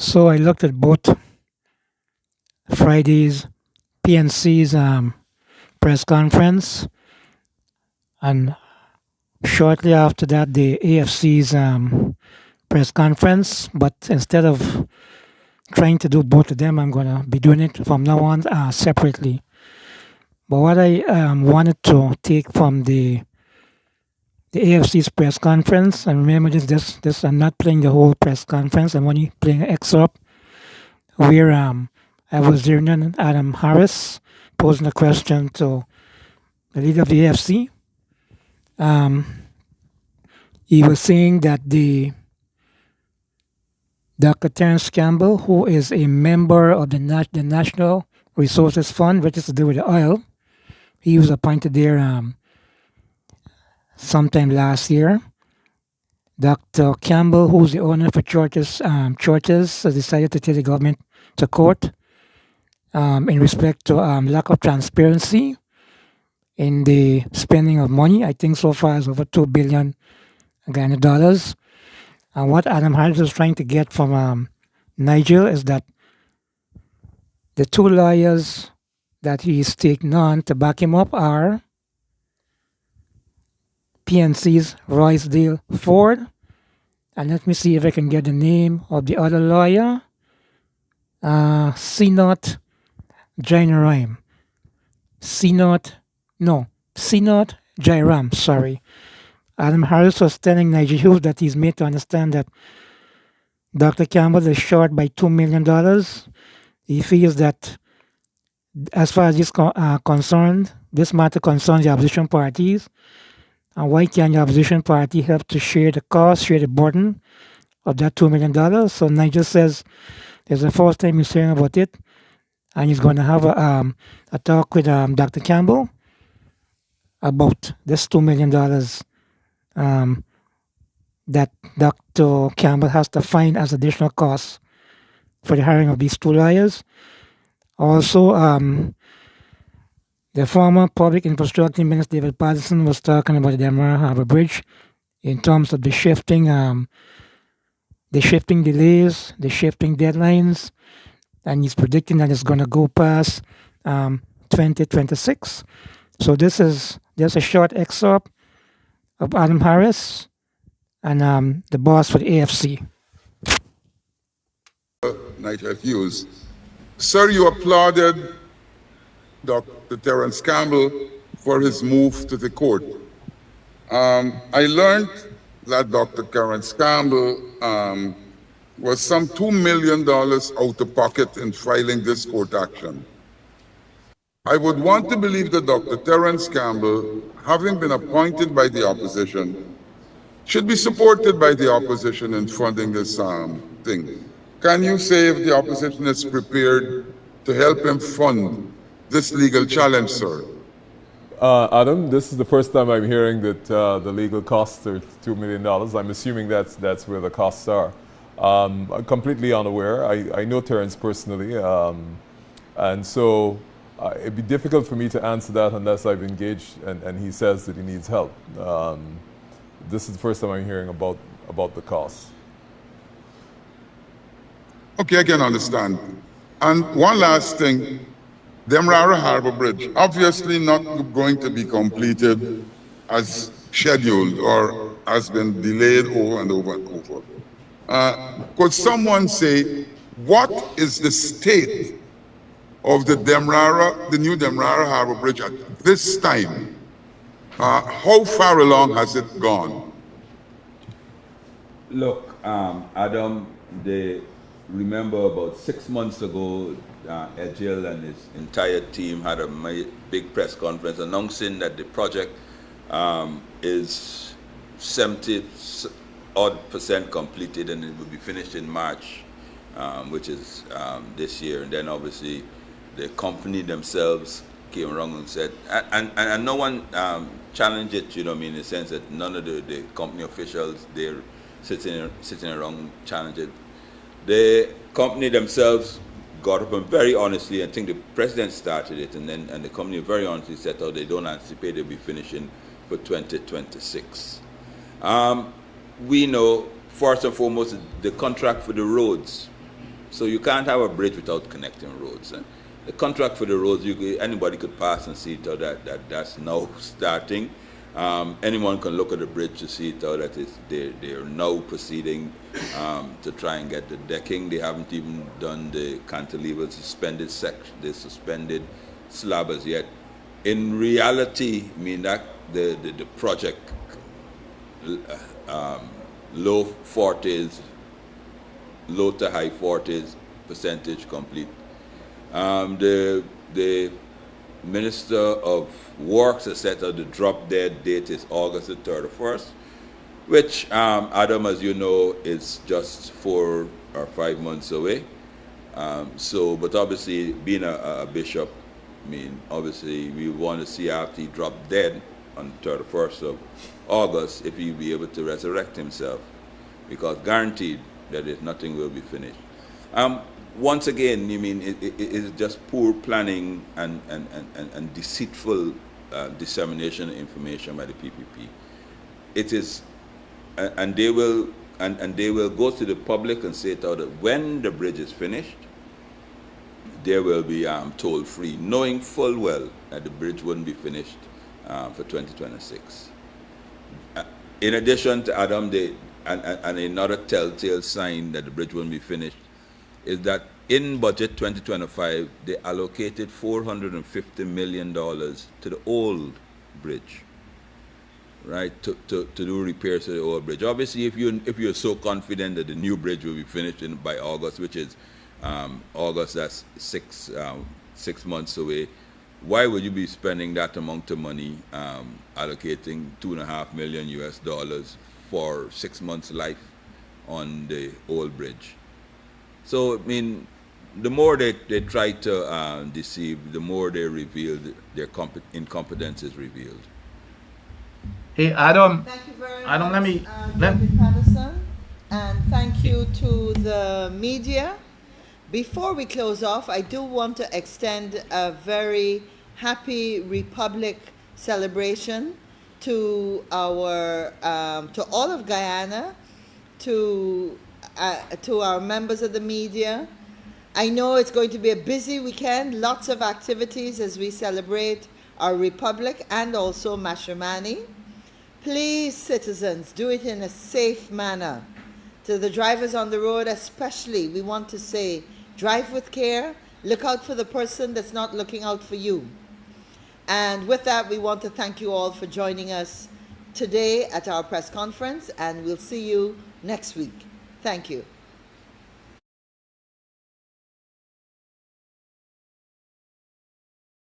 So I looked at both Friday's PNC's press conference, and shortly after that, the AFC's press conference. But instead of trying to do both of them, I'm going to be doing it from now on separately. But what I wanted to take from the AFC's press conference, and remember this I'm not playing the whole press conference, I'm only playing an excerpt where I was hearing Adam Harris posing a question to the leader of the AFC. He was saying that the Dr. Terence Campbell, who is a member of the National Resources Fund, which is to do with the oil, he was appointed there sometime last year. Dr. Campbell, who's the owner for churches, has decided to take the government to court in respect to lack of transparency in the spending of money. I think so far it's over $2 billion Ghana dollars. And what Adam Harris is trying to get from NIGEL is that the two lawyers that he's taking on to back him up are PNC's ROYSDALE FORDE, and let me see if I can get the name of the other lawyer, SEENATH JAIRAM. SEENATH JAIRAM, sorry. Adam Harris was telling Nigel Hughes that he's made to understand that Dr. Campbell is short by $2 million. He feels that as far as this concerned, this matter concerns the opposition parties. And why can't the opposition party help to share the cost, share the burden of that $2 million? So Nigel says there's the first time he's hearing about it, and he's going to have a talk with Dr. Campbell about this $2 million that Dr. Campbell has to find as additional costs for the hiring of these two lawyers. Also, the former public infrastructure minister David Patterson was talking about the Demerara Harbour Bridge in terms of the shifting delays, the shifting deadlines, and he's predicting that it's going to go past 2026. So this is just a short excerpt of Adam Harris and the boss for the AFC. Nigel Hughes. Sir, you applauded Dr. Terence Campbell for his move to the court. I learned that Dr. Terence Campbell was some $2 million out of pocket in filing this court action. I would want to believe that Dr. Terence Campbell, having been appointed by the opposition, should be supported by the opposition in funding this thing. Can you say if the opposition is prepared to help him fund this legal challenge, sir? Adam, this is the first time I'm hearing that the legal costs are $2 million. I'm assuming that's where the costs are. I'm completely unaware. I know Terence personally, and so it'd be difficult for me to answer that unless I've engaged and he says that he needs help. This is the first time I'm hearing about the costs. Okay, I can understand. And one last thing, Demerara Harbour Bridge, obviously not going to be completed as scheduled or has been delayed over and over and over. Could someone say, what is the state of the new Demerara Harbour Bridge at this time? How far along has it gone? Look, Adam, remember about 6 months ago, NIGEL and his entire team had a big press conference announcing that the project is 70-odd% completed and it will be finished in March, which is this year. And then obviously the company themselves came around and said, and no one challenged it, you know what I mean, in the sense that none of the company officials, they're sitting around challenge it. The company themselves got up and very honestly, I think the president started it, and the company very honestly said, oh, they don't anticipate they'll be finishing for 2026. We know, first and foremost, the contract for the roads So you can't have a bridge without connecting roads. The contract for the roads, anybody could pass and see it out that's now starting. Anyone can look at the bridge to see it out that they're now proceeding to try and get the decking. They haven't even done the cantilever suspended section, the suspended slab as yet. In reality, I mean that the project low 40s, low to high 40s percentage complete. The Minister of Works has set out the drop dead date is August the 31st, which, Adam, as you know, is just 4 or 5 months away. But obviously, being a bishop, I mean, obviously, we want to see after he dropped dead on the 31st of August, if he'll be able to resurrect himself, because guaranteed that nothing will be finished. Once again, I mean, it is just poor planning and deceitful dissemination of information by the PPP. It is, and they will go to the public and say it out that when the bridge is finished, they will be toll free, knowing full well that the bridge wouldn't be finished for 2026. In addition to Adam, and another telltale sign that the bridge won't be finished is that in budget 2025, they allocated $450 million to the old bridge, right, to do repairs to the old bridge. Obviously, if you're so confident that the new bridge will be finished by August, which is August, that's 6 months away, why would you be spending that amount of money allocating $2.5 million US for 6 months life on the old bridge? So, I mean, the more they try to deceive, the more they reveal their incompetence is revealed. Hey, Adam. Thank you very Adam, much, David Patterson, and thank you to the media. Before we close off, I do want to extend a very happy Republic celebration to our to all of Guyana, to our members of the media. I know it's going to be a busy weekend, lots of activities as we celebrate our Republic and also Mashramani. Please, citizens, do it in a safe manner. To the drivers on the road especially, we want to say, drive with care, look out for the person that's not looking out for you. And with that, we want to thank you all for joining us today at our press conference, and we'll see you next week. Thank you.